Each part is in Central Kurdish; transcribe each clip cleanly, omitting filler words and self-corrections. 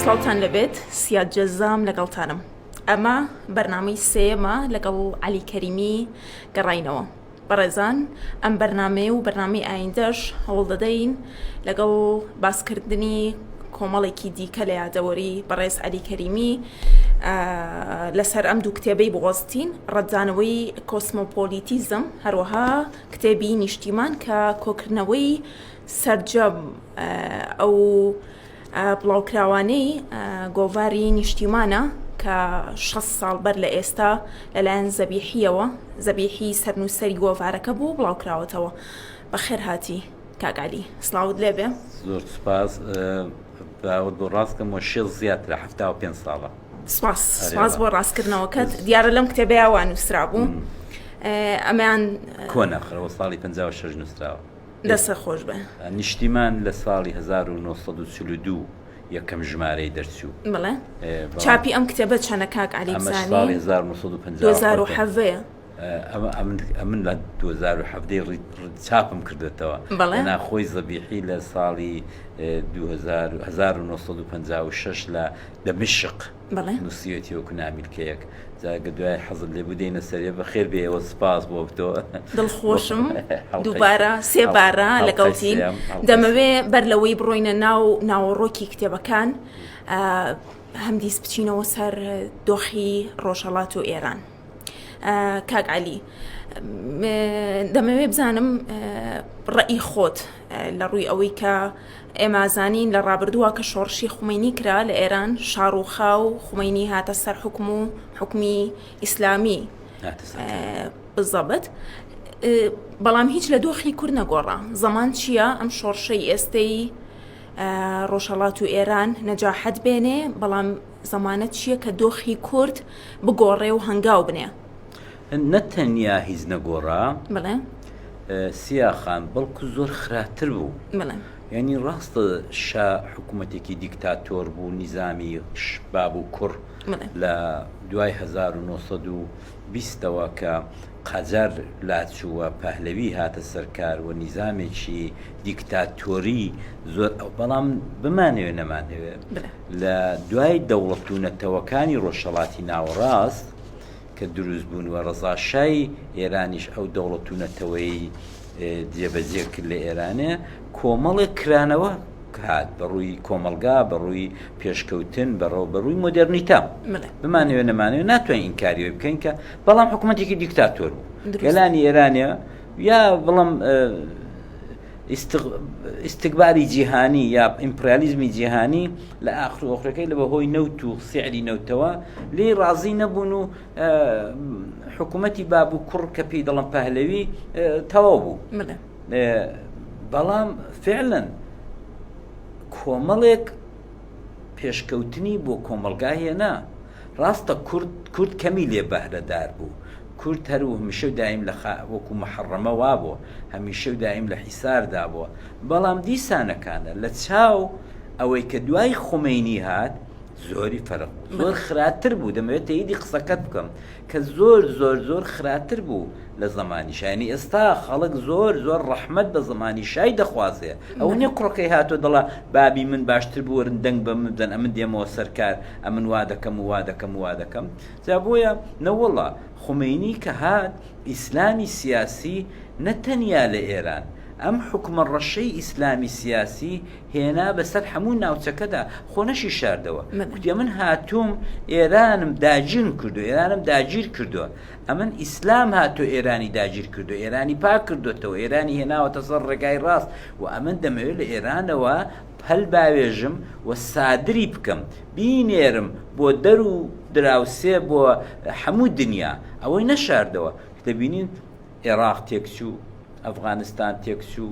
ساڵتان لەبێت سیاد جەزام لەگەڵتانم. ئەمە بەرنامەی سێمە لەگەڵ عەلی کەریمی گەڕاینەوە. بەڕێزان، ئەم بەرنامەیە و بەرنامەی ئایندەش هەوڵ دەدەین لەگەڵ باسکردنی کۆمەڵێکی دیکە لە یادەوەری بەڕێز عەلی کەریمی لەسەر ئەم دوو کتێبەی بوەستین، ڕەتزانەوەی کۆسمۆپۆلیتیزم، هەروەها کتێبی نیشتیمان کە کۆکردنەوەی سەرجەم ئەو بڵاوکراوانەی گۆڤاری نیشتیمانە کە 6 ساڵ بەر لە ئێستا لەلایەن زەبیحیەوە، زەبیحی سەرنووسەری گۆڤارەکە بوو بڵاوکراوەتەوە. بەخێر هاتی کاک عەلی، سڵاوت لێبێ. زۆر سپاس. باوت بۆ ڕاستکەمەوە شێڵ زیاترە 75 ساڵە. سپاس بۆ ڕاستکردنەوەکەت. دیارە لەم کتێبەیە وا نووسرا بوو، ئەمەیان کۆنەخرەوە ساڵی 56 نووسراوە. دەسە خۆش بێ. نیشتیمان لە ساڵی 1942 یەکەم ژمارەی دەرچوو. بڵێ چاپی ئەم کتێبە چەنە کاک عەلی بزانی؟ ساڵی 1950 2007 ئەمن لە 2007 چاپم کردێتەوە. ناخۆی زەبیحی لە ساڵی 1956 لە دەمشق نووسیەتی وەکو نامیلکەیەک. جاگە دوای حەزم لێ بودەینە سەرێ بەخێر بێەوە سپاس بۆ بتەوە. دڵخۆشم دووبارە سێبارە لەگەڵتین. دەمەوێ بەر لەوەی بڕۆینە ناوەڕۆکی کتێبەکان هەمدیس بچینەوە سەر دۆخی ڕۆژهەڵات و ئێران. کاک عەلی، دەمەوێ بزانم ڕەئی خۆت لە ڕووی ئەوەی کە ئێمە زانین لە ڕابردووە کە شۆڕشی خومینی کرا لە ئێران، شاڕوخا و خومینی هاتە سەر حکم و حکمی ئیسلامی بزەبت، بەڵام هیچ لە دۆخی کورد نەگۆڕا. زەمان چییە ئەم شۆڕشەی ئێستەی ڕۆژهەڵات و ئێران نەجاحەت بێنێ، بەڵام زەمانەت چییە کە دۆخی کورد بگۆڕێ و هەنگاو بنێ؟ نەتەنیا هیچ نەگۆڕا، بڵێ سیاخان، بەڵکو زۆر خراتر بوو. بڵێ یعنی ڕاستە شا حکوومەتێکی دیکتاتۆر بوو، نیزامی باب و کوڕ لە دوای 1920ەوە کە قەجەر لاچووە، پەهلەوی هاتە سەرکار و نیزامێکی دیکتاتۆری زۆر، بەڵام بمانەوێ نەمانەوێ لە دوای دەوڵەتونەتەوەکانی ڕۆژهەڵاتی ناوەڕاست کە دروست بوون و ڕەزاشای ئێرانیش ئەو دەوڵەتونەتەوەی جێبەجێ کرد لە ئێرانێ، کۆمەڵێک کرانەوە هات بەڕووی کۆمەلگا، بەڕووی پێشکەوتن، بەڕووی مۆدرنیتە. بمانەوێ نەمانەوێ ناتوانین ئینکاریەوە بکەین کە بەڵام حکوومەتێکی دیکتاتۆر بوو گەلانی ئێرانە، یا بڵام ئیستیکباری جیهانی یا ئیمپریالیزمی جیهانی لە ئاخر و ئۆخرەکەی لە بەهۆی نەوت و سیعری نەوتەوە لێ ڕازی نەبوون و حکوومەتی باب و کوڕ کە پێی دەڵم پەهلەوی تەواو بوو. بەڵام فعلاً کۆمەڵێک پێشکەوتنی بۆ کۆمەلگا هێنا. ڕاستە کورد کەمی لێ بەهرەدار بوو، کورد هەروە هەمیشە و دایم لە وەکو محەڕەمە وا بووە، هەمیشە و دایم لە حیساردا بووە. بەڵام دیسانەکانە لە چاو ئەوەی کە دوای خومینی هات زۆری فەرق بوو، زۆر خراتر بوو. دەمەوێت تەییدی قسەکەت بکەم کە زۆر زۆر زۆر خراتر بوو لە زەمانی شایانی. ئێستا خەڵک زۆر زۆر ڕەحمەت بە زەمانی شای دەخوازێ. ئەو نییە کوڕەکەی هاتۆ دەڵا بابی من باشتر بوو، وەرن دەنگ بە من بدەن، ئەمن دێمەوە سەرکار، ئەمن وا دەکەم و وا دەکەم و وا دەکەم. جا بۆیە نەوەڵا خومینی کە هات ئیسلامی سیاسی نەتەنیا لە ئێران، ئەم حکومە ڕەشەی ئیسلامی سیاسی هێنا بەسەر هەموو ناوچەکەدا، خۆنەشی شاردەوە. کوتێ من هاتووم ئێرانم داگیر کردو، ئێرانم داگیر کردووە، ئەمن ئیسلام هاتۆ ئێرانی داگیر کردو، ئێرانی پاک کردوێتەوە، ئێرانی هێناوەتە سەر ڕێگای ڕاست، و ئەمن دەمەوێت لە ئێرانەوە هەل باوێژم و سادری بکەم، بینێرم بۆ دەر و دراوسێ بۆ هەموو دنیا. ئەوەی نەشاردەوە دەبینین عێراق تێکچوو، ئەفغانستان تێکچوو،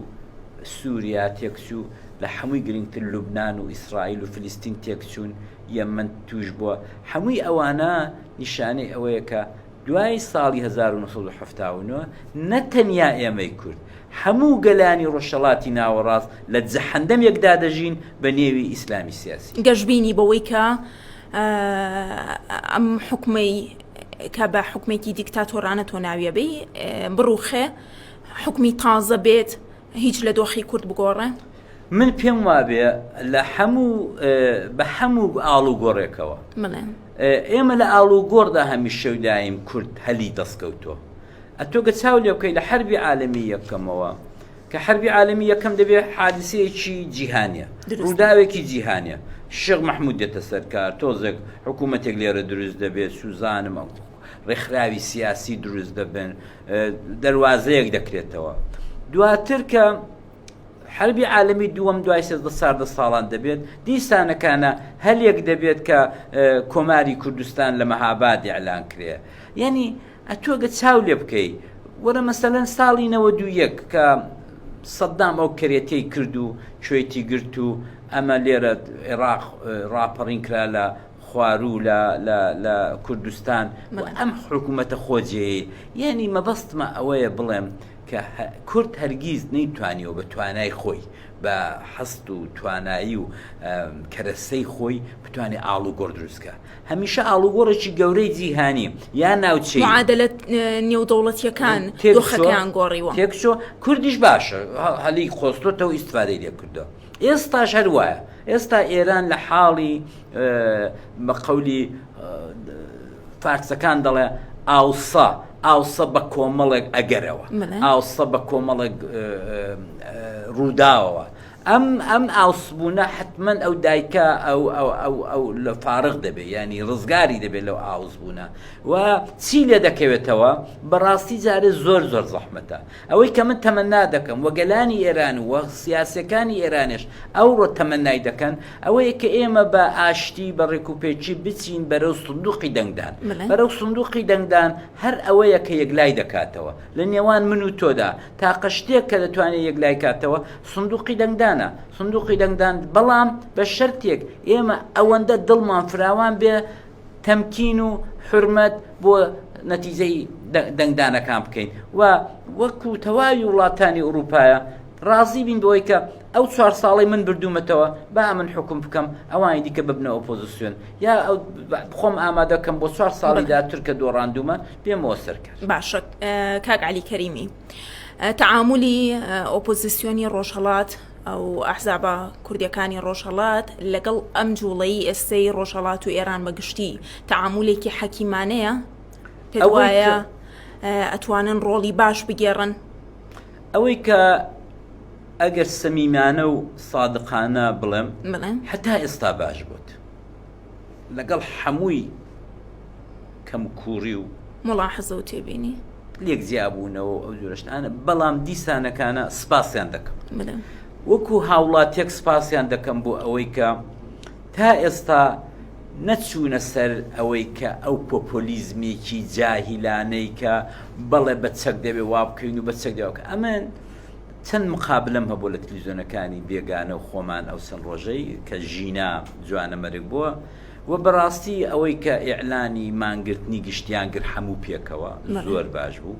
سووریا تێکچوو، لە هەمووی گرنگتر لوبنان و ئیسرائیل و فلستین تێکچوون، یەمەن توش بووە. هەمووی ئەوانە نیشانەی ئەوەیە کە دوای ساڵی 1970 نەتەنیا ئێمەی کورد، هەموو گەلانی ڕۆژهەڵاتی ناوەڕاست لە جەحەندەمێکدا دەژین بە نێوی ئیسلامی سیاسی. گەشتبینی بەوەی کە ئەم حکومەی کە بە حکومێکی دیکتاتۆرانە تۆ ناویەبەی بڕوخێ، حکمی تازە بێت، هیچ لە دۆخی کورد بگۆڕێ؟ من پێم وابێ لە هەموو بە هەموو ئاڵوگۆڕێکەوە ئێمە لە ئاڵوگۆڕدا هەمیشە دایم کورد هەلی دەستکەوتۆ ئەتۆگە چاو لێ بکەی لە حربی عالەمی یەکەمەوە کە حربی عالەمی یەکەم دەبێت حادسەیەکی جیهانیە ڕووداوێکی جیهانیە شێخ مەحموود دێتە سەرکار تۆزێک حکوومەتێک لێرە دروست دەبێت سوزانم ڕێکخراوی سیاسی دروست دەبن دەواازەیەک دەکرێتەوە دواتر کە حربی عالەمی دووەم دوای 13 ساڵان دەبێت دیسانەکانە هەلێک دەبێت کە کۆماری کوردستان لە مەهاباد ئیعلان کرێ یعنی ئەتۆگە چاو لێ بکەی وەرە مەسەلەن ساڵی 91 کە سەدام ئەو کەرێتەی کرد و کوێتی گرت و ئەمە لێرە عێراق ڕاپەڕین کرا لە خوارو لە کوردستان ئەم حکوومەتە خۆجێ یعنی مەبەستمە ئەوەیە بڵێم کە کورد هەرگیز نەیتوانیەوە بە توانای خۆی بە حەست و توانایی و کەرەسەی خۆی بتوانێت ئاڵوگۆڕ دروستکە هەمیشە ئاڵوگۆڕێکی گەورەی جیهانی یان ناوچەی معادلە نێودەوڵەتیەکان دۆخەکەیان گۆڕیوە تێکچۆ کوردیش باشە هەلی خۆستۆتەوە ئیسفادەی لێ کردەوە ئێستاش هەر وایە ئێستا ئێران لە حاڵی بە قەولی فارسەکان دەڵێ ئاوسە بە کۆمەڵێک ئەگەرەوە ئاوسە بە کۆمەڵێک ڕووداوەوە ئەم ئاوسبوونە حتمما ئەو دایکە ئەو لە فارغ دەبێت ینی ڕزگاری دەبێت لەو ئاوسبوونە و چی لێ دەکەوێتەوە بەڕاستی جارێ زۆر زەحمەتە ئەوەی کە من تەمەنا دەکەم وەگەلانی ئێران و سیاسەکانی ئێرانش ئەو ڕۆ تەمەنای دەکەن ئەوەیە کە ئێمە بە ئاشتی بە ڕێکوپێکی بچین بەرەو سندوقی دەنگدان بەرەو سندوقی دەنگدان هەر ئەوەیە کە یەکلای دەکاتەوە لە نێوان من و تۆدا تاقە شتێک کە دەتوانێت یەکلای کاتەوە سندوقی دەنگدان سندوقی دەنگدان بەڵام بە شەرتێک ئێمە ئەوەندە دڵمان فراوان بێ تەمکین و حرمەت بۆ نەتیجەی دەنگدانەکان بکەین و وەکو تەواوی وڵاتانی ئوروپایە ڕازی بین بۆی کە ئەو 4 ساڵی من بردوومەتەوە با من حکم بکەم ئەوانی دیکە ببنە ئۆپۆزیسیۆن یا خۆم ئامادەکەم بۆ 4 ساڵی داهاتوو کە دۆڕاندومە بێمەوە سەرکار باشە کاک عەلی کەریمی تەعاملی ئۆپۆزیسیۆنی ڕۆژهەڵات ئەو ئەحزابە کوردیەکانی ڕۆژهەڵات لەگەڵ ئەم جوڵەی ئێستەی ڕۆژهەڵات و ئێران بەگشتی تەعامولێکی حەکیمانەیە پێت وایە ئەتوانن ڕۆڵی باش بگێڕن ئەوەی کە ئەگەر سەمیمانە و سادقانە بڵێم حتا ئێستا باش بوت لەگەڵ هەمووی کەم کوڕی و ملاحظە و تێبینی لێک جیابوونەوە ئەو جۆرەشتانە بەڵام دیسانەکانە سپاسیان دەکەم وەکو هاوڵاتێک سپاسیان دەکەم بۆ ئەوەی کە تا ئێستا نەچوونە سەر ئەوەی کە ئەو پۆپۆلیزمێکی جاهیلانەی کە بەڵێ بە چەک دەبێ وا بکەین و بە چەک دەوەکە ئەمن چەند مقابلم هەبوو لە تەلەڤیزیۆنەکانی بێگانە و خۆمان ئەو چەند ڕۆژەی کە ژینا جوانە مەرگ بووە و بەڕاستی ئەوەی کە ئیعلانی مانگرتنی گشتیانگر هەموو پێکەوە زۆر باش بوو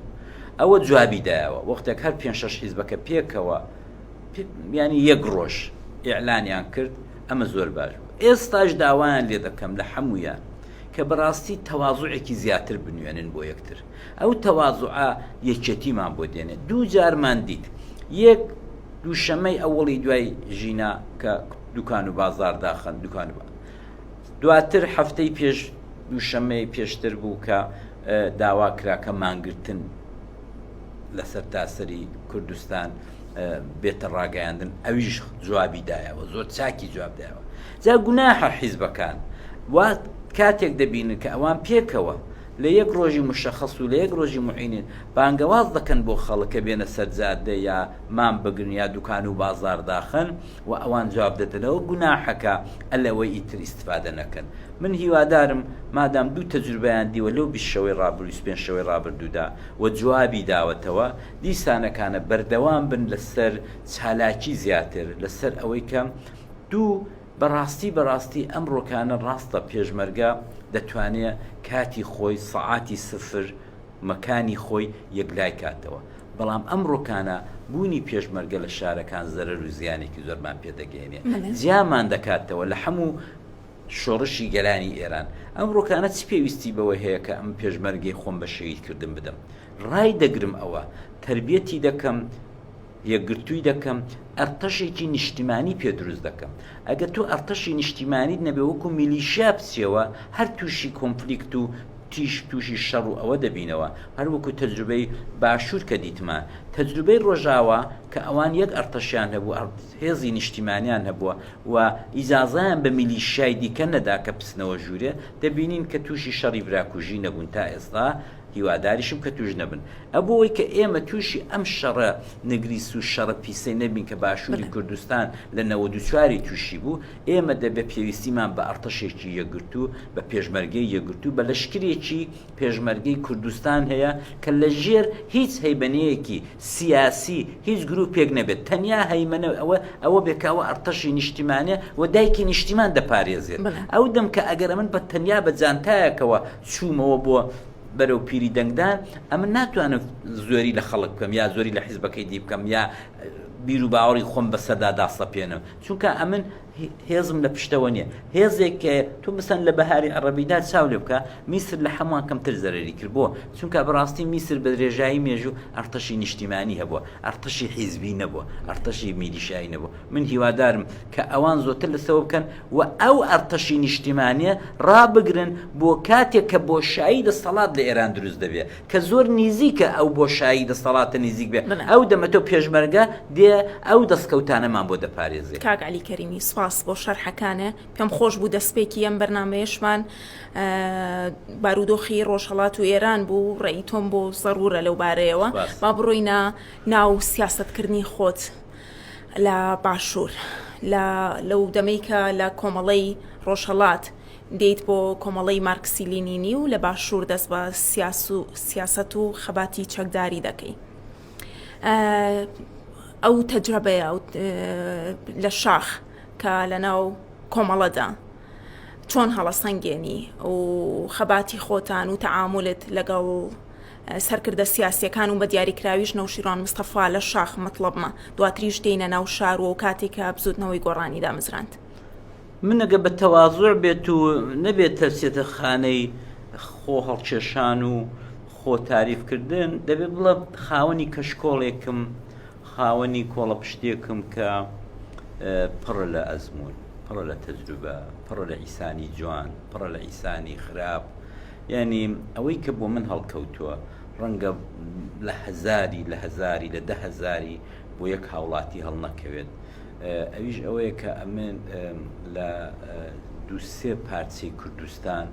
ئەوە جوابی دایەوە وەختێک هەر 5-6 حیزبەکە پێکەوە ینی یەک ڕۆژ ئیعلانیان کرد ئەمە زۆر باش بوو ئێستاش داوایان لێ دەکەم لە هەمویان کە بەڕاستی تەواضوعێکی زیاتر بنوێنن بۆ یەکتر ئەو تەواضوعە یەکێتیمان بۆ دێنێت دوو جارمان دیت یەک دووشەمەی ئەوڵی دوای ژینا کە دوکان و بازار داخن دوکان دواتر هەفتەی پێش دووشەمەی پێشتر بوو کە داوا کراکە مانگرتن لەسەر تاسەری کوردستان بێتە ڕاگەیاندن ئەویش جوابی دایەوە زۆر چاکی جواب دایەوە جا گوناحە حیزبەکان وا کاتێک دەبینن کە ئەوان پێکەوە لە یەک ڕۆژی مشەخەص و لە یەک ڕۆژی معینین بانگەواز دەکەن بۆ خەڵکە بێنە سەرجادە یا مام بگرن یا دوکان و بازار داخن و ئەوان جواب دەدەنەوە گوناحەکە ئەلەوەی ئیتر ئیستفادە نەکەن من هیوادارم مادام دوو تەجروبەیان دیوە لەو 20 شەوەی ڕابردوو 25 شەوەی ڕابردوودا و جوابی داوەتەوە دیسانەکانە بەردەوام بن لەسەر چالاکی زیاتر لەسەر ئەوەی کە دوو بەڕاستی ئەم ڕۆکانە ڕاستە پێشمەرگە دەتوانێت کاتی خۆی سەعاتی سفر مەکانی خۆی یەکلای کاتەوە بەڵام ئەم ڕۆکانە بوونی پێشمەرگە لە شارەکان زەرەر و زیانێکی زۆرمان پێدەگەێنێ زیانمان دەکاتەوە لە هەموو شۆڕشی گەلانی ئێران ئەم ڕۆکانە چی پێویستی بەوەی هەیە کە ئەم پێشمەرگەی خۆم بە شەهیدکردن بدەم ڕای دەگرم ئەوە تربیەتی دەکەم یەکگرتووی دەکەم ئەرتەشێکی نیشتیمانی پێ دروست دەکەم ئەگە تۆ ئەرتەشی نیشتیمانیت نەبێ وەکو میلیشیا بچێەوە هەر تووشی کۆنفلیکت و تووشی شەڕ و ئەوە دەبینەوە هەروەکو تەجروبەی باشوور کە دیتمان تەجروبەی ڕۆژاوە کە ئەوان یەک ئەرتەشیان هەبوو هێزی نیشتیمانیان هەبووە و ئیجازەیان بە میلیشیای دیکە نەدا کە بچنەوە ژوورێ دەبینین کە تووشی شەڕی براکوژی نەبوون تا ئێستا هیواداریشم کە توش نەبن ئەبەوەی کە ئێمە تووشی ئەم شەڕە نەگریس و شەڕە پیسەی نەبین کە باشووری کوردستان لە 94 تووشی بوو ئێمە دەبێ پێویستیمان بە ئەرتەشێکی یەکگرتو بە پێشمەرگەی یەکگرتو بە لەشکرێکی پێشمەرگەی کوردستان هەیە کە لە ژێر هیچ هەیبەنەیەکی سیاسی هیچ گروپێک نەبێت تەنیا هەیمەنە ئەوە بێکاوە ئەرتەشی نیشتیمانێ و دایکی نیشتیمان دەپارێزێت ئەو دەم کە ئەگەر من بە تەنیا بە جانتایەکەوە چوومەوە بۆ بەرەو پیری دەنگدان ئەمە ناتوانم زۆری لە خەڵک بکەم یا زۆری لە حیزبەکەی دی بکەم یا بیر و باوەڕی خۆم بەسەردا داسەپێنم چونکە ئەمن هێزم لە پشتەوە نییە هێزێک تۆ مەسەن لە بەهاری عەرەبیدا چاو لێ بکە میسر لە هەمووان کەمتر زەرەری کردبووە چونکە بەڕاستی میسر بە درێژایی مێژوو ئەرتەشی نیشتیمانی هەبووە ئەرتەشی حیزبی نەبووە ئەرتەشی میلیشایی نەبووە من هیوادارم کە ئەوان زۆرتر لەسەوە بکەن و ئەو ئەرتەشی نیشتیمانیە ڕابگرن بۆ کاتێک کە بۆشایی دەسەڵات لە ئێران دروست دەبێت کە زۆر نزیکە ئەو بۆشایی دەسەڵاتە نزیک بێت ئەو دەمەتۆ پێشمەرگە دێ ئەو دەستکەوتانەمان بۆ دەپارێزێت کاک عەلی کەریمی سپاس بۆ شەرحەکانە پێم خۆش بوو دەستپێکی ئەم بەرنامەیەشمان بارودۆخی ڕۆژهەڵات و ئێران بوو ڕێی تۆم بۆ زەرورە لەو بارەیەوە با بڕۆینە ناو سیاسەتکردنی خۆت لە باشوور لەو دەمەی کە لە کۆمەڵەی ڕۆژهەڵات دێیت بۆ کۆمەڵەی مارکسی لینینی و لە باشوور دەست بە سیاسەت و خەباتی چەکداری دەکەی ئەو تەجربەیە لە شاخ کە لەناو کۆمەڵەدا چۆن هەڵەسەنگێنی و خەباتی خۆتان و تەعاملت لەگەڵ سەرکردە سیاسیەکان و بە دیاریکراویش نەوشیڕان مستەفا لە شاخ مەطلەبمە دواتریش دێنە ناو شار و کاتێکە بزوتنەوەی گۆڕانی دامزراند من ئەگە بە تەواضوع بێت و نەبێت تەرسێتە خانەی خۆ هەڵکێشان و خۆ تاریفکردن دەبێت بڵە خاوەنی کەشکۆڵێکم خاوەنی کۆڵە پشتێکم کە پڕە لە ئەزمون پڕە لە تەجروبە پڕە لە ئیسانی جوان پڕە لە ئیسانی خراپ یعنی ئەوەی کە بۆ من هەڵکەوتووە ڕەنگە لە هەزاری لە 10,000 بۆ یەک هاوڵاتی هەڵ نەکەوێت ئەویش ئەوەیە کە ئەمن لە 2-3 پارچەی کوردستان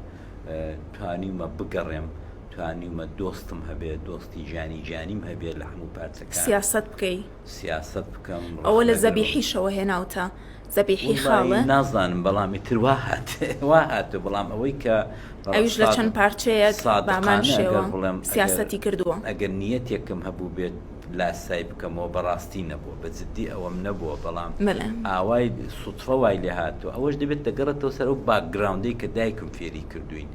توانیمە بگەڕێم توانیمە دۆستم هەبێت دۆستی جانیم هەبێت لە هەموو پارچەکان سیاست بکەی سیاست بکەم ئەوە لە زەبیحیشەوە هێناوتە زەبیحی خاڵە نازانم بەڵامی تر وا هاتووە بەڵام ئەوەی کە ئەویش لە چەند پارچەیەک بامان شێوە سیاسەتی کردووە ئەگەر نیەتێکم هەبوو بێت لاسای بکەمەوە بەڕاستی نەبووە بەجددی ئەوەم نەبووە بەڵام ئاوای سوتفە وای لێ هاتووە ئەوەش دەبێت دەگەڕێتەوە سەر ئەو باکگراوندەی کە دایکم فێری کردوین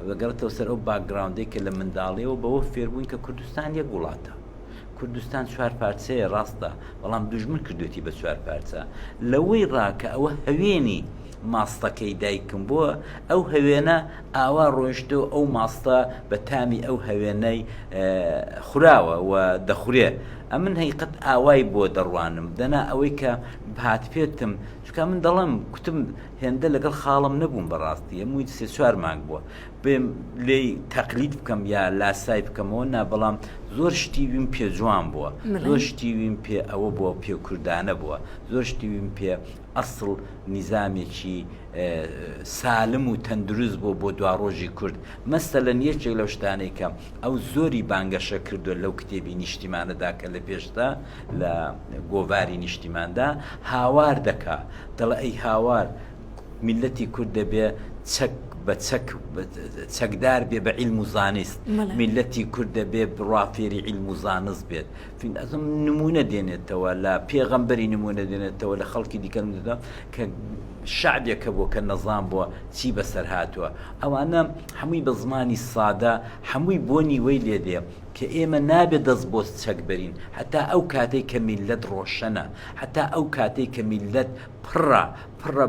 دەگەڕێتەوە سەر ئەو باکگراوندەی کە لە منداڵیەوە بەوە فێربووین کە کوردستان یەک وڵاتە کوردستان 4 پارچەیە ڕاستە بەڵام دوژمن کردوێتی بە 4 پارچە لەوەی ڕاکە ئەوە هەوێنی ماستەکەی دایکم بووە ئەو هەوێنە ئاوا ڕۆیشتەوە ئەو ماستە بە تامی ئەو هەوێنەی خوراوە و دەخورێ ئەمن هەیقەت ئاوای بۆ دەڕوانم دەنا ئەوەی کە هات پێتم چکە من دەڵێم کوتم هێندە لەگەڵ خاڵم نەبووم بەڕاستی هەمووی 3-4 مانگ بووە بێم لێی تەقلید بکەم یا لاسای بکەمەوە نا بەڵام زۆر شتیویم پێ جوان بووە زۆر شتیویم پێ ئەوە بووە پێ کوردانە بووە زۆر شتیویم پێ ئەسڵ نیزامێکی سالم و تەندروست بوو بۆ دواڕۆژی کورد مەسەلەن یەکێک لەو شتانەی کە ئەو زۆری بانگەشە کردووە لەو کتێبی نیشتیمانەدا کە لە پێشدا لە گۆڤاری نیشتیماندا هاوار دەکا دەڵێ ئەی هاوار میلەتی کورد دەبێ چەکدار بێ بە عیلم و زانست میلەتی کورد دەبێ بڕافێری عیلم و زانست بێت ئەزم نمونە دێنێتەوە لە پێغەمبەری نمونە دێنێتەوە لە خەڵکی دیکە دەدا کە شعبێکە بۆ کە نەزان بووە چی بەسەر هاتووە ئەوانە هەمووی بە زمانی سادە هەمووی بۆنی وەی لێدێ کە ئێمە نابێت دەست بۆ چەکبەرین حتا ئەو کاتێک کە میلەت ڕۆشنە حتا ئەو کاتێک کە میلەت پڕە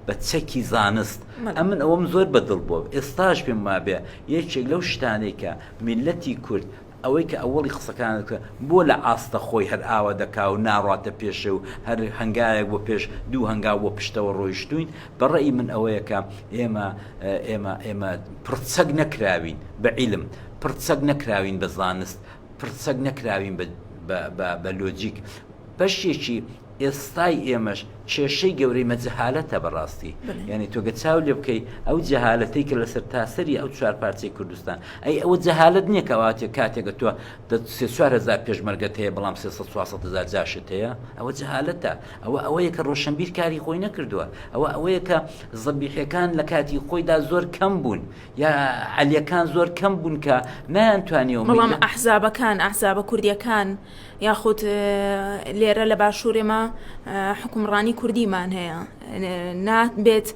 بە چەکی زانست ئەمن ئەوەم زۆر بەدڵ بووە ئێستاش پێم وابێ یەکێک لەو شتانێک کە میلەتی کورد ئەوەی کە ئەوڵی قسەکانەکە بۆ لە ئاستە خۆی هەر ئاوە دەکا و ناڕاتە پێشە و هەر هەنگایەک بۆ پێش دوو هەنگاو بۆ پشتەوە ڕۆیشتوین بەڕێی من ئەوەیەکە ئێمە پرسەگ نەکراوین بە عیلم پرسەگ نەکراوین بە زانست پرسەگ نەکراوین بە لۆجیک بەشێکی ئێستای ئێمەش کێشەی گەورەی مەجەهالەتە بەڕاستی یعنی تۆ گە چاو لێ بکەی ئەو جەهالەتەی کە لەسەر تاسەری ئەو چوار پارچەی کوردستان ئەی ئەوە جەهالەت نییە کەواتێ کاتێکە تۆ 3-4 پێشمەرگەت هەیە بەڵام 300-400 جاشت هەیە ئەوە جەهالەتە ئەوەیە کە ڕۆشنبیر کاری خۆی نەکردووە ئەوەیە کە زەبیحەکان لە کاتی خۆیدا زۆر کەم بوون یا عەلیەکان زۆر کەم بوون کە نایانتوانیەوە بەڵام ئەحزابە کوردیەکان یاخود لێرە لە باشوورێمە حکومڕانی کوردیمان هەیە نابێت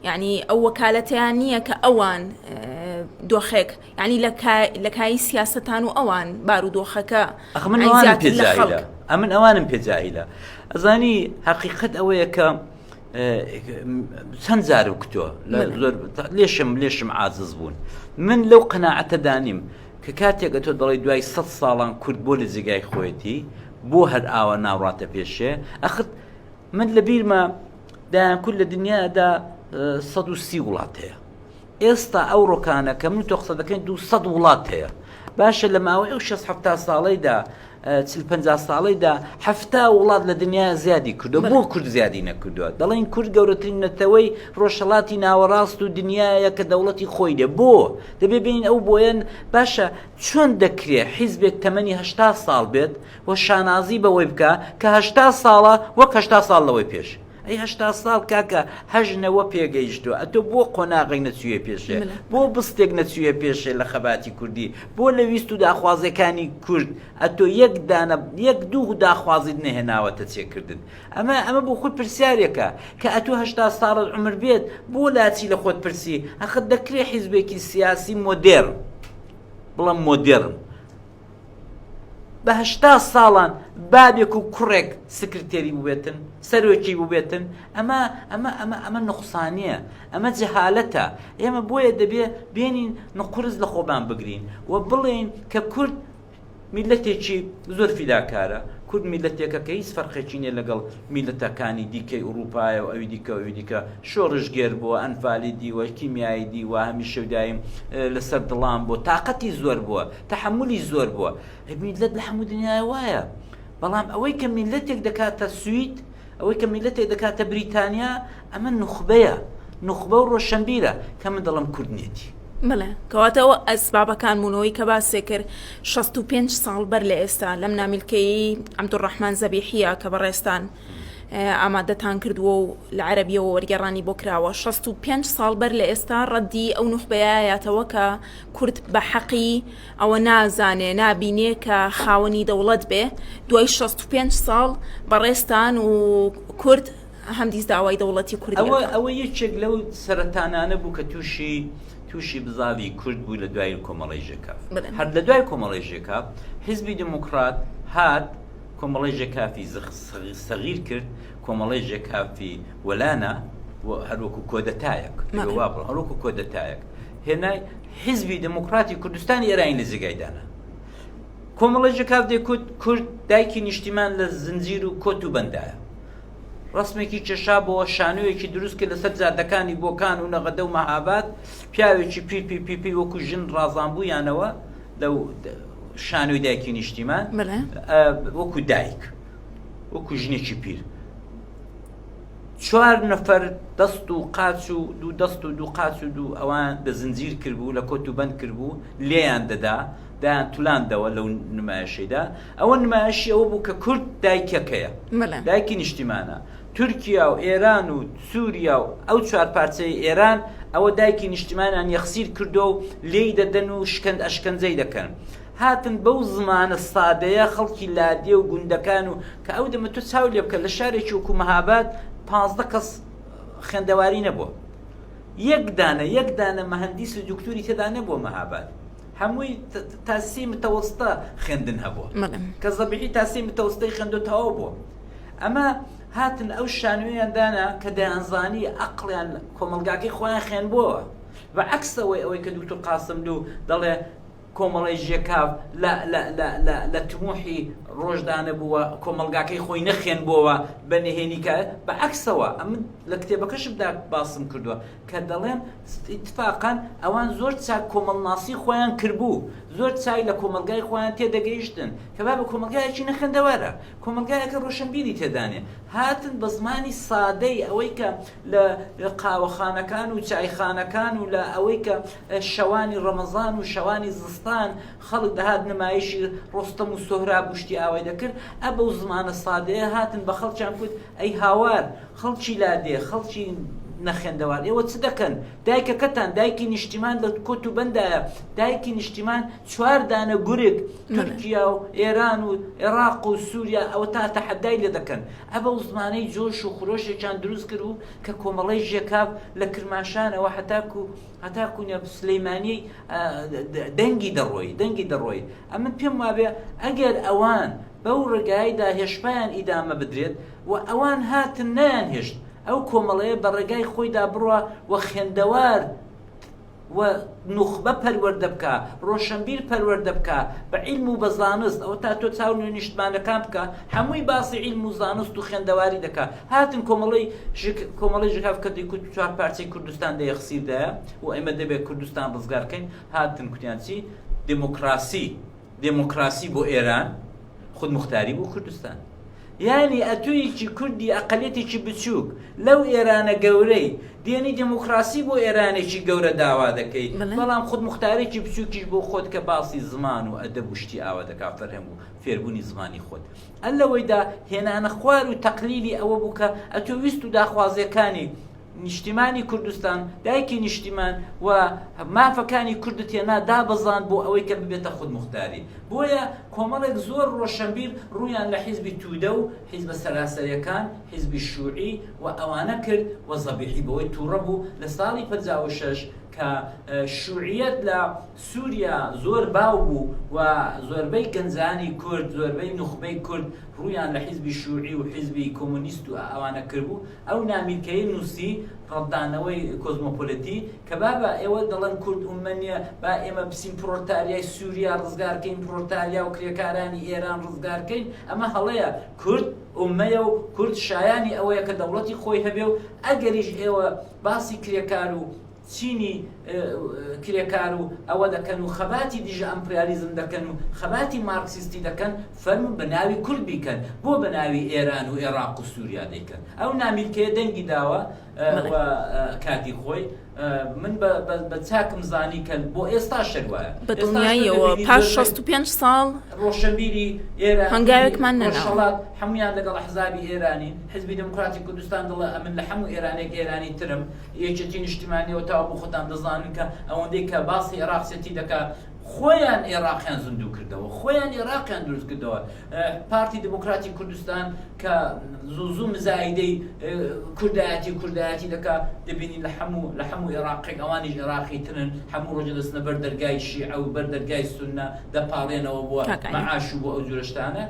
ینی ئەو وەکالەتیان نییە کە ئەوان دۆخێک ینی لە کایی سیاستان و ئەوان بارودۆخەکە من ئەوانم پێجاهیلە ئەزانی حەقیقەت ئەوەیە کە چەند جار وکتۆ لێشم عاجز بوون من لەو قەناعەتە دانیم کە کاتێکە تۆ دەڵی دوای 100 ساڵان کورد بۆ لە جێگای خۆیەتی بۆ هەر ئاوە ناڕاتە پێشێ ئەخت من لە بیرمە دایان کورد لە دنیادا 130 وڵات هەیە ئێستا ئەو ڕۆکانە کە من تۆ قسە دەکەین 200 وڵات هەیە باشە لە ماوەی ئەو 60-70 ساڵەیدا 40-50 ساڵەیدا 70 وڵات لە دنیا زیادی کردو بۆ کورد زیادی نەکردووە دەڵێن کورد گەورەترین نەتەوەی ڕۆژهەڵاتی ناوەڕاست و دنیاە کە دەوڵەتی خۆی دێ بۆ دەبێ بین ئەو بۆیان باشە چۆن دەکرێت حیزبێک تەمەنی 80 ساڵ بێت و شانازی بەوەی بکە کە 80 ساڵە وەک 80 ساڵ لەوەی پێش ئەی 80 ساڵ کاکە هەژنەوە پێگەیشتووە ئەتۆ بۆ قۆناغی نەچوویە پێشێ بۆ بستێک نەچوویە پێشێ لە خەباتی کوردی بۆ لە ویست و داخوازەکانی کورد ئەتۆ یەک دوو داخوازیت نەهێناوەتە چێکردن ئەمە بۆ خۆی پرسیارێکە کە ئەتۆ 80 ساڵت عمر بێت بۆ لاچی لە خۆت پرسی ئەخت دەکرێت حیزبێکی سیاسی مۆدێرن بڵام مۆدێرن بە 80 ساڵان بابێک و کوڕێک سکرتێری ببێتن سەرۆکی ببێتن ئەمە نقصانیە ئەمە جەهالەتە ئێمە بۆیە دەبێ بێنین نقورز لە خۆبان بگرین و بڵێن کە کورد میلەتێکی زۆر فیداکارە کورد میلەتێکە کە هیچ فەرقێکی نیە لەگەڵ میلەتەکانی دیکەی ئوروپایە و ئەوی دیکە شۆڕش گێر بووە ئەنفالی دیوە کیمیایی دیوە هەمیشە دایم لەسەر دڵان بۆ تااقەتی زۆر بووە تەحملی زۆر بووە میلەت لە هەموو دنیای وایە بەڵام ئەوەی کە میلەتێک دەکاتە سوید ئەوەی کە میلەتێک دەکاتە بریتانیا ئەمە نوخبە و ڕۆشنبیرە کە من دەڵم کوردنێتی بڵێ کەواتەوە ئەسبابەکان بوونەوەی کە باسێ کرد 65 ساڵ بەر لە ئێستا لەم نامیلکەی عەبدوڕەحمان زەبیحیە کە بەڕێستان ئامادەتان کردووە و لە عەرەبیەوە وەرگێڕانی بۆ کراوە 65 ساڵ بەر لە ئێستا ڕەدی ئەو نوخبەیەتەوە کە کورد بە حەقی ئەوە نازانێ نابینێ کە خاوەنی دەوڵەت بێ دوای 65 ساڵ بەڕێستان و کورد هەمدیز داوای دەوڵەتی کوردی ئەوە یەکێک لەو سەرەتانانە بوو کە تووشی بزاوی کورد بوو لە دوای کۆمەڵی ژێکاف هەر لە دوای کۆمەڵی ژێکاف حیزبی دموکرات هات کۆمەڵی ژێکافی سەغیر کرد کۆمەڵی ژێکافی وەلانە هەروەکو کۆدەتایەک هەروەکو کۆدەتایەک هێنای حیزبی دموکراتی کوردستانی ئێرانی لە جێگایدانە کۆمەڵی ژێکاف دەیکوت کورد دایکی نیشتیمان لە زنجیر و کۆت و بەندایە ڕسمێکی چێشا بۆ شانوویەکی دروست کرد لەسەر جادەکانی بۆکان و نەغەدە و مەهاباد پیاوێکی پی وەکو ژن ڕازانبوویانەوە لەو شانووی دایکی نیشتیمان وەکو دایک وەکو ژنێکی پیر 4 نەفەر دەست و قاچ و دوو دەست و دوو قاچ و دوو ئەوان بە زنجیر کردبوو لە کۆت و بەند کردبوو لێیان دەدا دایان تولاندەوە لەو نمایشەیدا ئەوە نمایشی ئەوە بوو کە کورد دایکەکەیە دایکی نیشتیمانە تورکیا و ئێران و سووریا و ئەو 4 پارچەی ئێران ئەوە دایکی نیشتیمانیان یەخسیر کردو و لێی دەدەن و ئەشکەنجەی دەکەن هاتن بەو زمانە سادەیە خەڵکی لادێ و گوندەکان و کە ئەو دەمە تۆ چاو لێ بکە لە شارێکی وەکو مەهاباد 15 کەس خوێندەواری نەبووە یەک دانە مەهەندیس و دکتوری تێدا نەبووە مەهاباد هەمووی تاسی متەوەستە خوێندن هەبووە کە زەبیحی تاسی متەوەستەی خوێندوتەوە بووە ئەمە هاتن ئەو شانوێیان دانا کە دەیانزانی عەقڵیان کۆمەلگاکەی خۆیان خوێنبووە بەعەکسەوەی ئەوەی کە دوکتۆر قاسملوو دەڵێ کۆمەڵی ژێکاو لە تموحی ڕۆژدانە بووە کۆمەلگاکەی خۆی نەخێن بووەوە بە نهێنیکە بە عەکسەوە ئەم لە کتێبەکەشمدا باسم کردووە کە دەڵێن ئیتفاقاً ئەوان زۆر چاک کۆمەڵناسی خۆیان کردبوو زۆر چای لە کۆمەلگای خۆیان تێدەگەیشتن کە با بە کۆمەلگایەکی نەخێندەوارە کۆمەلگایەکە ڕۆشنبیری تێدانێ هاتن بە زمانی سادەی ئەوەی کە لە قاوەخانەکان و چایخانەکان و لە ئەوەی کە شەوانی ڕەمەزان و شەوانی زستان خەڵک دەهات نمایشی ڕۆستەم و سۆهراب شتی ئاوای دەکرد ئەبەو زمانە سادەیە هاتن بە خەڵکیان کوت ئەی هاوار خەڵکی لادێ خەڵکی نەخێندەوار ئێوە چ دەکەن دایکەکەتان دایکی نیشتیمان لە کۆت و بەندایە دایکی نیشتیمان 4 دانە گورگ تورکیا و ئێران و عێراق و سووریا ئەوە تا تەحەدای لێ دەکەن ئەبە و زمانەی جۆش و خۆشێکیان دروست کرد و کە کۆمەڵەی ژێکاو لە کرماشانەوە هەتاکو سلەیمانی دەنگی دەڕۆی ئەمن پێم وابێ ئەگەر ئەوان بەو ڕێگایدا هێشپیان ئیدامە بدرێت و ئەوان هاتن نەیان هێشت ئەو کۆمەڵەیە بە ڕێگای خۆیدا بڕوە و خوێندەوار و نوخبە پەروەردە بکە ڕۆشنبیر پەروەردە بکە بە عیلم و بە زانست ئەوە تا تۆ چاو نوێ نیشتمانەکان بکە هەمووی باسی عیلم و زانست و خوێندەواری دەکا هاتن کۆمەڵی ژێکاو کە دەیکوت 4 پارچەی کوردستان دەیەخسیردایە و ئێمە دەبێت کوردستان ڕزگارکەین هاتن کوتیان چی دموکراسی بۆ ئێران خودمختاری بۆ کوردستان یعنی ئەتویکی کوردی ئەقەلێتێکی بچووک لەو ئێرانە گەورەی دێنی دموکراسی بۆ ئێرانێکی گەورە داوا دەکەی بەڵام خودمختارێکی بچووکیش بۆ خۆت کە باسی زمان و ئەدەب وشتی ئاوا دەکا فەرهەم و فێربوونی زمانی خۆت ئەل لەوەیدا هێنانە خوار و تەقلیلی ئەوە بوو کە ئەتۆ ویست و داخوازیەکانی نیشتیمانی کوردستان دایکی نیشتیمان و مافەکانی کوردت هێنا دابەزان بۆ ئەوەی کە ببێتە خودمختاری بۆیە کۆمەڵێک زۆر ڕۆشنبیر ڕوویان لە حیزبی توودە و حیزبە سەراسەریەکان حیزبی شووعی و ئەوانە کرد و زەبیحی بەوەی تووڕە بوو لە ساڵی 56 کە شووعیەت لە سووریا زۆر باو بوو و زۆربەی گەنجانی کورد زۆربەی نوخبەی کورد ڕوویان لە حیزبی شووعی و حیزبی کۆمونیست و ئەوانە کردبوو ئەو نامیرکەی نووسی ڕەدانەوەی کۆزمۆپۆلیتی کە بابە ئێوە دەڵێن کورد ئومەنیە با ئێمە بچین پرۆلتاریای سووریا ڕزگارکەین پرۆلتاریا و کرێکارانی ئێران ڕزگارکەین ئەمە هەڵەیە کورد ئومەیە و کورد شایانی ئەوەیە کە دەوڵەتی خۆی هەبێ و ئەگەریش ئێوە باسی کرێکار و چینی کرێکار و ئەوە دەکەن و خەباتی دیژە ئەمپریالیزم دەکەن و خەباتی مارکسیستی دەکەن فەرمون بە ناوی کورد بیکەن بۆ بە ناوی ئێران و عێراق و سووریا دەیکەن ئەو نامیرکەیە دەنگی داوە و کاتی خۆی من بە چاکم زانی کە بۆ ئێستا شەروایە بە دڵنیاییەوە پاش 65 ساڵ ڕۆشنبیری ئێران هەنگاوێکمان نەناوە هەمویان لەگەڵ حزابی ئێرانی حزبی دموکراتی کوردستان دڵێ ئەمن لە هەموو ئێرانێک ئێرانی ترم یەکێتی نیشتیمانیەوە تاوە بۆ خۆتان دەزانن کە ئەوەندەی کە باسی عێراقچێتی دەکات خۆیان عێراقیان زندوو کردەوە خۆیان عێراقیان دروست کردەوە پارتی دموکراتی کوردستان کە زوو مزایدەی کوردایەتی دەکات دەبینی لە هەموو عێراقێک ئەوانیش عێراقی ترن هەموو ڕۆژە دەستنە بەر دەرگای شیعە و بەر دەرگای سوننە دەپاڵێنەوە بۆ مەعاش و بۆ ئەو جۆرەشتانە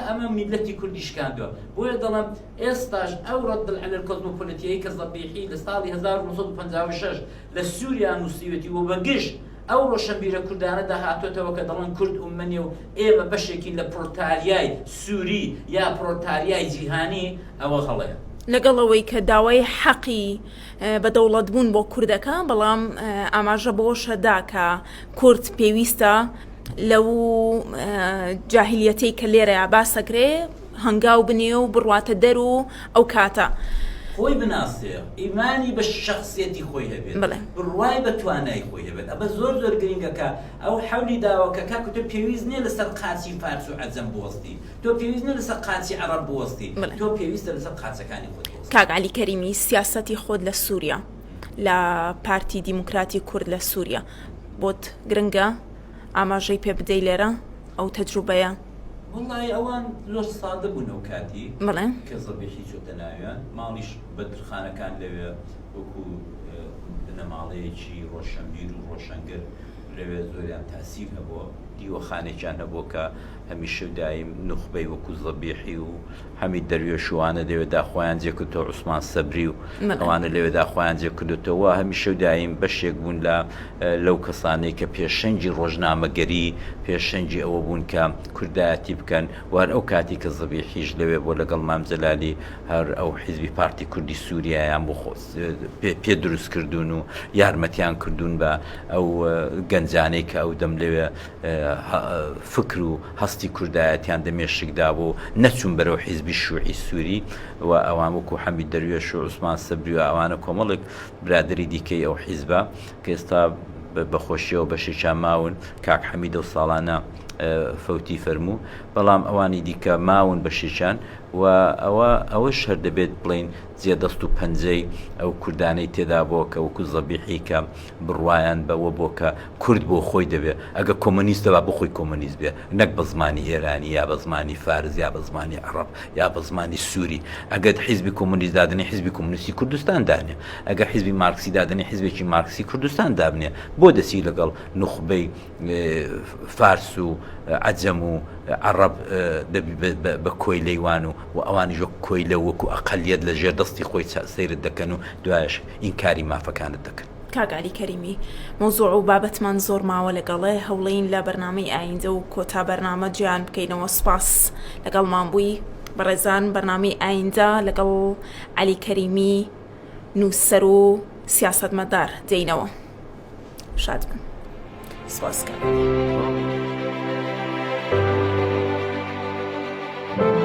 ئەمە میلەتی کوردی شکاندووە بۆیە دەڵێم ئێستاش ئەو ڕەدعەلە کۆزمۆپۆلیتیەی کە زەبیحی لە ساڵی 1956 لە سووریا نووسیوەتی و بەگشت ئەو ڕۆشنبیرە کوردانەدا هاتوێتەوە کە دەڵێن کورد ئومەنیە و ئێمە بەشێکی لە پرۆلتاریای سووری یا پرۆلتاریای جیهانی ئەوە هەڵەیە لەگەڵەوەی کە داوای حەقی بەدەوڵەتبوون بۆ کوردەکە بەڵام ئاماژە بۆشەدا کە کورد پێویستە لەو جاهلیەتەی کە لێرەیە باسەکرێ هەنگاو بنێ و بڕواتە دەر و ئەو کاتە خۆی بناسێ ئیمانی بە شخصیەتی خۆی هەبێت بڕوای بە توانای خۆی هەبێت ئەمە زۆر گرنگەکە ئەو حەولی داوەکە کاکو تۆ پێویست نییە لەسەر قاچی فارس و عەجەم بوەستی تۆ پێویست نییە لەسەر قاچی عەرەب بوەستی تۆ پێویستە لەسەر قاچەکانی خۆت بوەستی. کاک عەلی کەریمی سیاسەتی خۆت لە سووریا لە پارتی دیموکراتی کورد لە سووریا بۆت گرنگە ئاماژەی پێ بدەی لێرە ئەو تەجروبەیە؟ وڵی ئەوان زۆر سادە بوونەوە کاتی بڵێ کە زەبیحی چۆتە ناویان ماڵیش بەدرخانەکان لەوێ وەکو بنەماڵەیەکی ڕۆشنبیر و ڕۆشنگر لەوێ زۆریان تاسیر هەبووە دیوەخانێکیان هەبوو کە هەمیشە دایم نوخبەی وەکو زەبیحی و هەمی دەروێشوانە لەوێدا خۆیان جێکردەوە عوسمان سەبری و ئەوانە لەوێدا خۆیان جێکردوتەوە هەمیشە دایم بەشێک بوون لەو کەسانەی کە پێشەنگی ڕۆژنامەگەری پێشەنگی ئەوە بوون کە کوردایەتی بکەن وار ئەو کاتی کە زەبیحیش لەوێ بۆ لەگەڵ مام جەلالی هەر ئەو حیزبی پارتی کوردی سووریایان بۆ پێ دروست کردوون و یارمەتیان کردوون بە ئەو گەنجانەی کە ئەو دەم لەوێ فکر و هەستی کوردایەتیان دەمێشکدا بۆ نەچوون بەرەو حیزبی شوعی سووری و ئەوان وەکو حەمید دەروێش و عوسمان سەبری و ئەوانە کۆمەڵێک برادری دیکەی ئەو حیزبە کە ئێستا بەخۆشیەوە بەشێکیان ماون کاک حەمیدە و ساڵانە فەوتی فەرموو بەڵام ئەوانی دیکە ماون بەشێکیان و ئەوەش هەر دەبێت بڵین جێدەست و پەنجەی ئەو کوردانەی تێدا بۆ کە وەکو زەبیحی کە بڕوایان بەوە بۆ کە کورد بۆ خۆی دەبێت ئەگە کۆمۆنیستەوە بۆ خۆی کۆمۆنیست بێ نەک بە زمانی ئێرانی یا بە زمانی فارس یا بە زمانی عەرەب یا بە زمانی سووری ئەگەر حیزبی کۆمۆنیست دادنێ حیزبی کۆمۆنیستی کوردستان دانێ ئەگەر حیزبی مارکسی دادنێ حیزبێکی مارکسی کوردستان دابنێ بۆ دەسی لەگەڵ نوخبەی فارس و عەجەم و عەرەب بە کۆیلەیوان و ئەوانی ژۆ کۆیلە وەکو ئەقەلیەت لە ژێر دەستی خۆی سەیرت دەکەن و دوایش ئینکاری مافەکانت دەکەن. کاگالی کەریمی مۆزوع و بابەتمان زۆر ماوە لەگەڵێ هەوڵین لە بەرنامەی ئایندە و کۆتا بەرنامە گیان بکەینەوە سپاس لەگەڵمان بووی بەڕێزان بەرنامەی ئایندە لەگەڵ عەلی کەریمی نووسەر و سیاسەتمەدار دێینەوە شاد بن سپاسکەم.